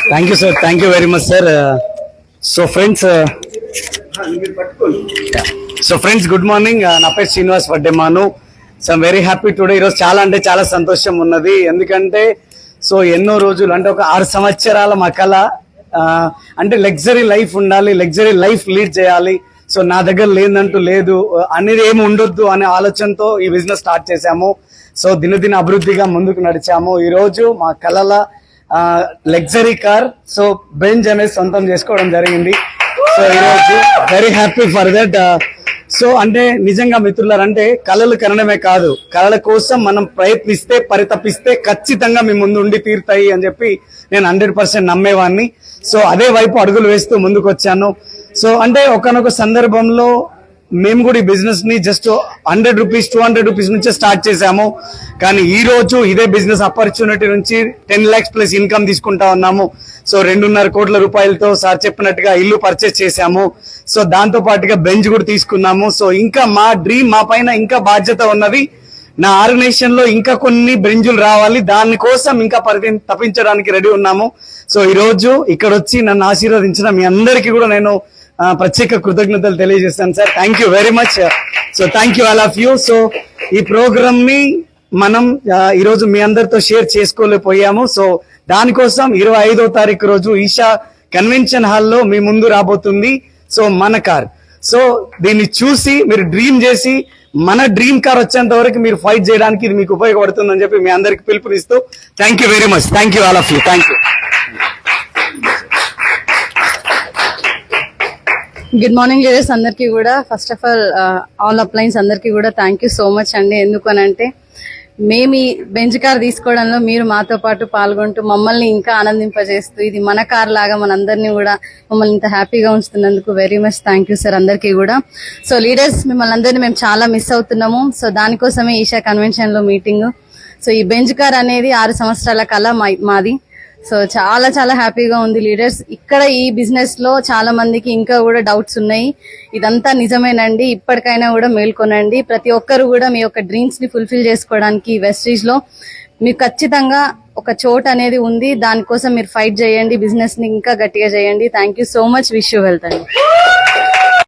Thank you sir, thank you very much sir. So friends good morning. నా పేరు Srinivas Vaddemanu. So I'm very happy today. ఈరోజు చాలా అంటే చాలా సంతోషం ఉన్నది. ఎందుకంటే సో ఎన్నో రోజులు అంటే ఒక 6 సంవత్సరాల మా కళ అంటే లగ్జరీ లైఫ్ ఉండాలి, లగ్జరీ లైఫ్ లీడ్ చేయాలి. సో నా దగ్గర లేదంటూ లేదు అనేది ఏమి ఉండొద్దు అనే ఆలోచనతో ఈ బిజినెస్ స్టార్ట్ చేశాము. సో దినదిన అభివృద్ధిగా ముందుకు నడిచాము. ఈ రోజు మా కళల లగ్జరీ కార్ సో బెంజ్ అనేది సొంతం చేసుకోవడం జరిగింది. సో ఈరోజు very happy for that. So అంటే నిజంగా మిత్రులారు, అంటే కళలు కనడమే కాదు, కళల కోసం మనం ప్రయత్నిస్తే పరితపిస్తే ఖచ్చితంగా మీ ముందు ఉండి తీరుతాయి అని చెప్పి నేను 100% నమ్మేవాడిని. సో అదే వైపు అడుగులు వేస్తూ ముందుకు వచ్చాను. సో అంటే ఒకనొక సందర్భంలో మేము కూడా ఈ బిజినెస్ ని జస్ట్ 100 రూపీస్ 200 రూపీస్ నుంచే స్టార్ట్ చేశాము. కానీ ఈ రోజు ఇదే బిజినెస్ ఆపర్చునిటీ నుంచి 10 lakhs ప్లస్ ఇన్కమ్ తీసుకుంటా ఉన్నాము. సో 2.5 కోట్ల రూపాయలతో సార్ చెప్పినట్టుగా ఇల్లు పర్చేస్ చేశాము. సో దాంతో పాటుగా బెంచ్ కూడా తీసుకున్నాము. సో ఇంకా మా డ్రీమ్, మా పైన ఇంకా బాధ్యత ఉన్నది. నా ఆర్గనైజేషన్ లో ఇంకా కొన్ని బెంజులు రావాలి, దానికోసం ఇంకా తప్పించడానికి రెడీ ఉన్నాము. సో ఈ రోజు ఇక్కడ వచ్చి నన్ను ఆశీర్వదించిన మీ అందరికీ కూడా నేను ప్రత్యేక కృతజ్ఞతలు తెలియజేస్తాను sir. Thank you very much. So thank you all of you. So ఈ ప్రోగ్రామ్ ని మనం ఈరోజు మీ అందరితో షేర్ చేసుకోలేకపోయాము. సో దానికోసం 25వ తారీఖు రోజు ఈషా కన్వెన్షన్ హాల్లో మీ ముందు రాబోతుంది సో మన కార్. సో దీన్ని చూసి మీరు డ్రీమ్ చేసి మన డ్రీమ్ కార్ వచ్చేంత వరకు మీరు ఫైట్ చేయడానికి ఇది మీకు ఉపయోగపడుతుందని చెప్పి మీ అందరికి పిలుపునిస్తూ thank you very much. Thank you all of you. Thank you. Good morning leaders అందరికీ కూడా. ఫస్ట్ ఆఫ్ ఆల్ అప్లయన్స్ అందరికీ కూడా థ్యాంక్ యూ సో మచ్ అండి. ఎందుకనంటే మేము ఈ బెంచ్ కార్ తీసుకోవడంలో మీరు మాతో పాటు పాల్గొంటూ మమ్మల్ని ఇంకా ఆనందింపజేస్తూ ఇది మన కార్ లాగా మనందరినీ కూడా మమ్మల్ని ఇంత హ్యాపీగా ఉంచుతున్నందుకు very much thank you sir అందరికీ కూడా. సో లీడర్స్ మిమ్మల్ని అందరినీ మేము చాలా మిస్ అవుతున్నాము. సో దానికోసమే ఈషా కన్వెన్షన్ లో మీటింగ్. సో ఈ బెంచ్ కార్ అనేది 6 సంవత్సరాల కళ మాది. సో చాలా చాలా హ్యాపీగా ఉంది లీడర్స్. ఇక్కడ ఈ బిజినెస్ లో చాలా మందికి ఇంకా కూడా డౌట్స్ ఉన్నాయి. ఇదంతా నిజమేనండి. ఇప్పటికైనా కూడా మేల్కొనండి. ప్రతి ఒక్కరు కూడా మీ యొక్క డ్రీమ్స్ ని ఫుల్ఫిల్ చేసుకోవడానికి వెస్టీజ్ లో మీకు ఖచ్చితంగా ఒక చోట్ అనేది ఉంది. దానికోసం మీరు ఫైట్ చేయండి, బిజినెస్ ని ఇంకా గట్టిగా చేయండి. Thank you so much. Wish you wealth అండి.